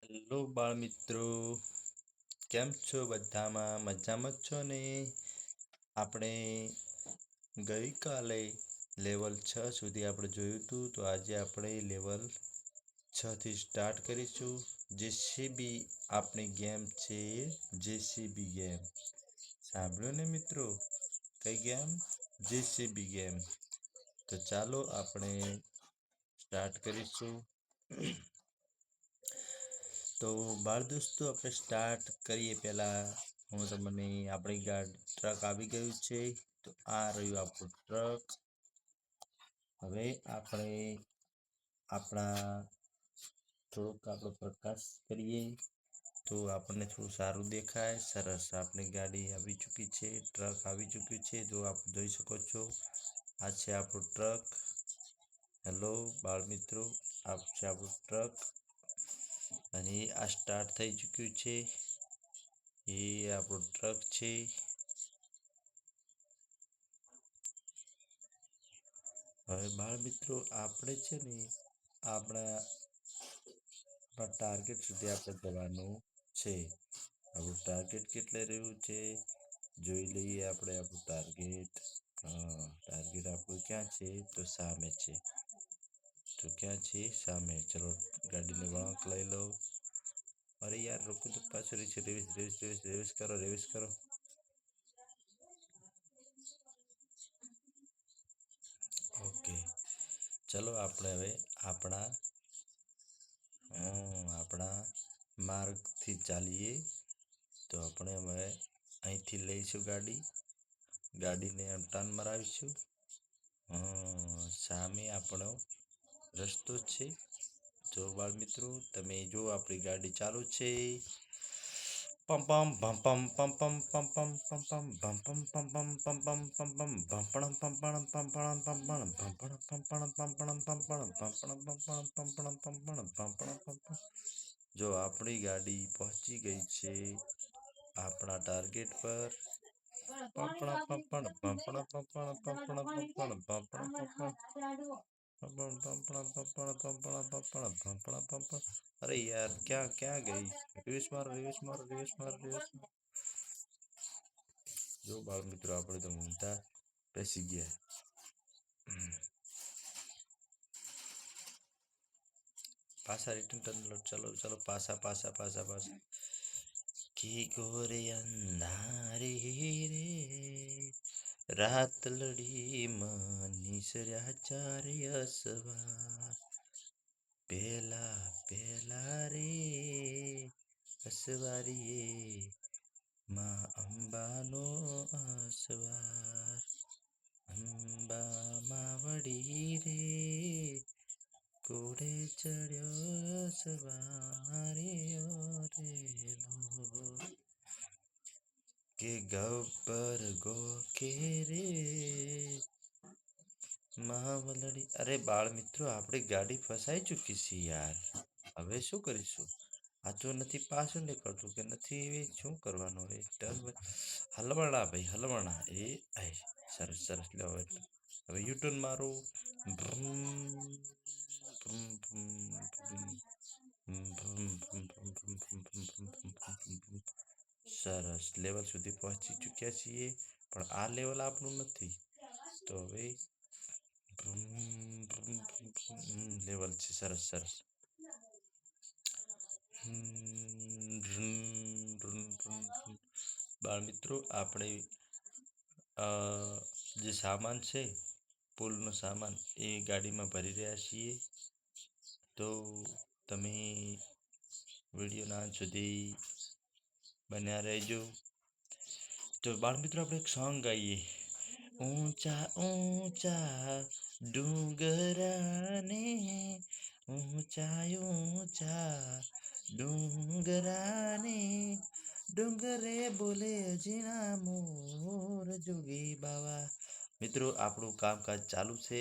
Hello બાળ મિત્રો, કેમ છો? બધામાં મજામાં જ છો ને? આપણે ગઈકાલે લેવલ 6 સુધી આપણે જોયું હતું, તો આજે આપણે લેવલ 6 થી સ્ટાર્ટ કરીશું. જેસીબી આપણી ગેમ છે. જેસીબી ગેમ સાંભળ્યું ને મિત્રો? કઈ ગેમ? JCB game. તો ચાલો આપણે સ્ટાર્ટ કરીશું. તો બાળ દોસ્તો, આપણે સ્ટાર્ટ કરીએ પહેલા હું તમને આપણી ટ્રક આવી ગયું છે. તો આ રહ્યું આપણું ટ્રક. હવે આપણે આપણા થોડોક આપણો પ્રકાશ કરીએ તો આપણને થોડું સારું દેખાય. સરસ, આપણી ગાડી આવી ચૂકી છે, ટ્રક આવી ચૂક્યું છે. જો આપ જોઈ શકો છો, આ છે આપણું ટ્રક. હેલો બાળ મિત્રો, આ છે આપણું ટ્રક અને આ સ્ટાર્ટ થઈ ચૂક્યું છે. એ આપણું ટ્રક છે. હવે બાળ મિત્રો, આપણે છે ને આપણા ટાર્ગેટ સુધી આપણે જવાનું છે. આપણું ટાર્ગેટ કેટલે રહ્યું છે જોઈ લઈએ. આપણે આપણું ટાર્ગેટ ટાર્ગેટ આપણું ક્યાં છે? તો સામે છે. તો ક્યાં છે? સામે. ચલો ગાડીને વળાંક લઈ લો. અરે યાર, રોકો તો પાછળ છે. રેસ કરો, રેસ કરો. ઓકે, ચલો આપણે હવે આપણા માર્ગથી ચાલીએ. તો આપણે હવે અહીંથી લઈશું ગાડીને ટર્ન મરાવીશું. સામે આપણો રસ્તો છે. જો બાળ મિત્રો, તમે જો આપણી ગાડી ચાલુ છે. પમ પમ ભમ પમ પમ પમ પમ પમ પમ પમ પમ પમ પમ પમ પમ પમ ભંપણ પંપણ પંપણ પંપણ ભંપણ પંપણ પંપણ પંપણ ભંપણ પંપણ પંપણ ભંપણ પંપણ. જો આપણી ગાડી પહોંચી ગઈ છે આપણા ટાર્ગેટ પર. પંપણ પંપણ પંપણ પંપણ પંપણ પંપણ પંપણ પંપણ. અરે યાર, ક્યાં ગઈ? રિવર્સ મારો, રિવર્સ મારો, રિવર્સ મારો, રિવર્સ મારો. જો બાળ મિત્રો, આપણે તો ઊંધા બેસી ગયા. પાછા રિટર્ન ટર્ન. ચલો ચલો, પાછા. કે ગોરે અંધારે રે રાત લડી નિસર્યા ચારે અસવાર. પેલા રે અસવારીએ માં અંબાનો અસવાર. અંબા માવડી રે ઘોડે ચડ્યો સવારે રેલો. કે ગબ્બર ગોખે રે મહાવલડી. અરે બાળ મિત્રો, આપણી ગાડી ફસાઈ ચૂકી છે યાર. હવે શું કરીશું? આ તો નથી પાછું નીકળતું કે નથી. શું કરવાનું? હલવાણા ભાઈ, હલવાણા. સરસ સરસ. લો હવે યુટર્ન મારું. સરસ, લેવલ સુધી પહોંચી ચૂક્યા છીએ, પણ આ લેવલ આપણું નથી. તો હવે લેવલ છે. સરસ. બાળ મિત્રો, આપણે જે સામાન છે, પુલનો સામાન, એ ગાડીમાં ભરી રહ્યા છીએ. તો તમે વિડીયોના અંત સુધી બન્યા રહેજો. તો બાળ મિત્રો, આપણે એક સોંગ ગાઈએ. ઊંચા ઊંચા ડુંગરાને ઊંચા ડુંગરાને ડુંગરે બોલે જીણા મોર જોગી બાવા. મિત્રો, આપણું કામકાજ ચાલુ છે.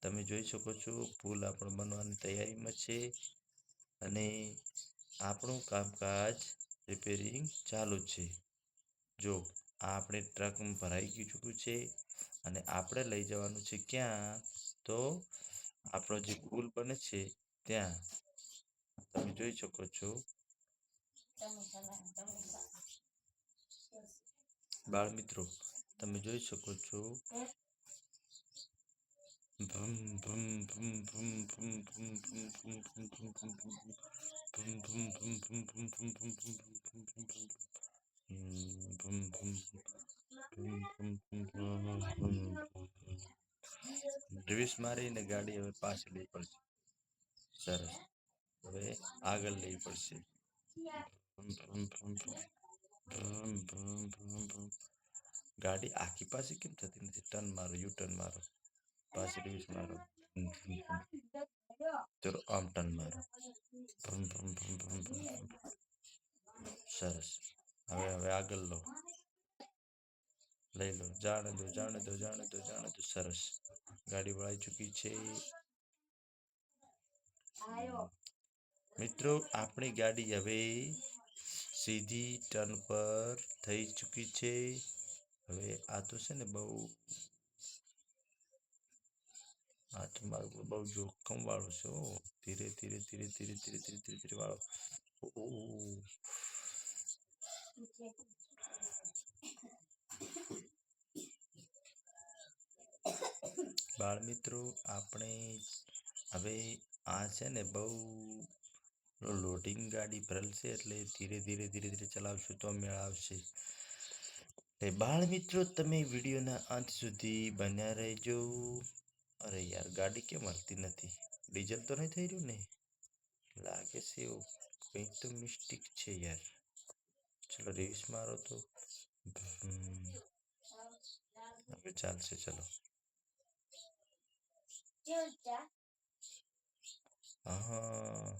તમે જોઈ શકો છો, પુલ આપણો બનવાની તૈયારીમાં છે અને આપણું કામકાજ રિપેરિંગ ચાલુ છે. જો આ આપણે ટ્રક ભરાઈ ચૂક્યું છે અને આપણે લઈ જવાનું છે ક્યાં? તો આપણો જે પુલ બને છે ત્યાં. તમે જોઈ શકો છો, બાળ મિત્રો તમે જોઈ શકો છો ભમ ભમ ભમ ભમ ભમ ભમ ભમ ભમ ભમ ભમ રિવર્સ મારીને ગાડી હવે પાછી લઈ પડશે. સરસ. હવે આગળ લઈ પડશે. ગાડી આખી પાછી કેમ થતી નથી? ટર્ન મારો, યુ ટર્ન મારો, પાછી રિવર્સ મારો. ચલો આમ ટર્ન મારો. સરસ. હવે આગળ લો, લઈ લો. જાણે દો, જાણે દો, જાણે દો, જાણે દો. સરસ. ગાડી વળાઈ ચૂકી છે. મિત્રો આપણી ગાડી હવે સીધી ટર્ન પર થઈ ચૂકી છે. હવે આ તો છે ને બહુ જોખમ વાળું છે. ધીરે ધીરે ધીરે ધીરે ધીરે ધીરે ધીરે ધીરે વાળો. બાળ મિત્રો આપણે હવે આ છે ને બહુ લોડિંગ ગાડી ભરેલ છે, એટલે ધીરે ધીરે ધીરે ધીરે ચલાવશું તો મેળ આવશે. બાળ મિત્રો તમે વિડીયોના અંત સુધી બન્યા રહેજો. અરે યાર ગાડી કેમ હલતી નથી? ડીઝલ તો નહીં થઈ રહ્યું ને? લાગે છે એવું કંઈક તો મિસ્ટેક છે યાર. ચલો રિવ્સ મારો તો હવે ચાલશે. ચલો હા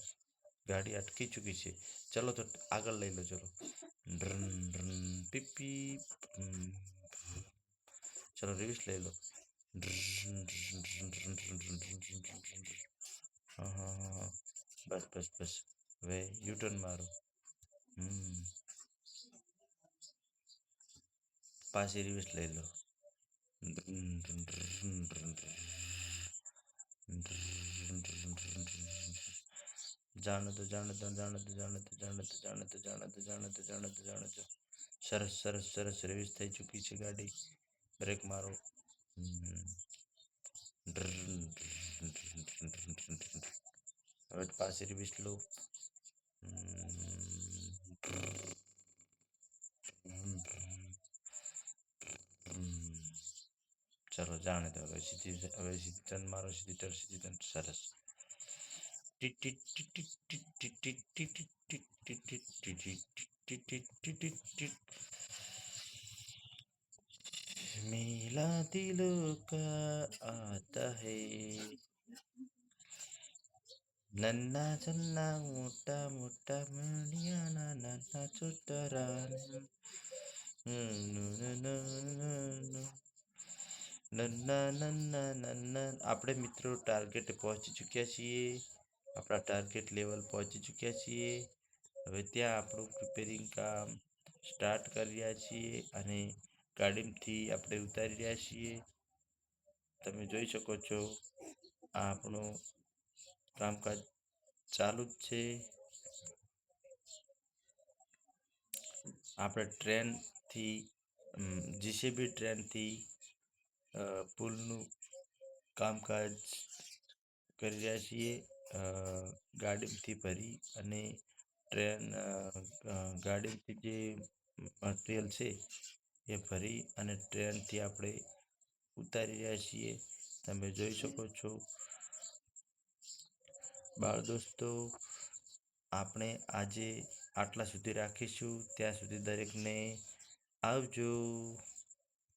ગાડી અટકી ચૂકી છે. ચલો તો આગળ લઈ લો. ચલો પીપી. ચલો રિવ્સ લઈ લો. હા બસ બસ બસ. હવે યુ ટર્ન મારો. પાછી રિવ્સ લઈ લો. જાણે તો જાણે તો જાણે તો જાણે તો જાણે તો જાણે તો જાણે તો જાણે તો જાણે તો જાણે તો. સરસ સરસ સરસ. રિવ્સ થઈ ચૂકી છે ગાડી. બ્રેક મારો. હવે પાછી રિવ્સ લો. ચલો જાણે તો હવે સીધી ટર્ન મારો. સીધી ટર્ન. સરસ. मेला दिलों का आता है नन्ना चन्ना मोटा मोटा मणिया नाना छोटा નન્ના નન્ના નન્ના. આપણે મિત્રો ટાર્ગેટ પહોંચી ચૂક્યા છીએ. આપણા ટાર્ગેટ લેવલ પહોંચી ચૂક્યા છીએ. હવે ત્યાં આપણું પ્રિપેરિંગ કામ સ્ટાર્ટ કરી રહ્યા છીએ અને ગાડીમાંથી આપણે ઉતારી રહ્યા છીએ. તમે જોઈ શકો છો આ આપણું કામકાજ ચાલુ જ છે. આપણે ટ્રેનથી જીસીબી ટ્રેનથી પુલનું કામકાજ કરી રહ્યા છીએ. ગાડીમાંથી ભરી અને ગાડીમાંથી જે મટીરિયલ છે એ ભરી અને ટ્રેનથી આપણે ઉતારી રહ્યા છીએ. તમે જોઈ શકો છો બાળ દોસ્તો. આપણે આજે આટલા સુધી રાખીશું. ત્યાં સુધી દરેકને આવજો.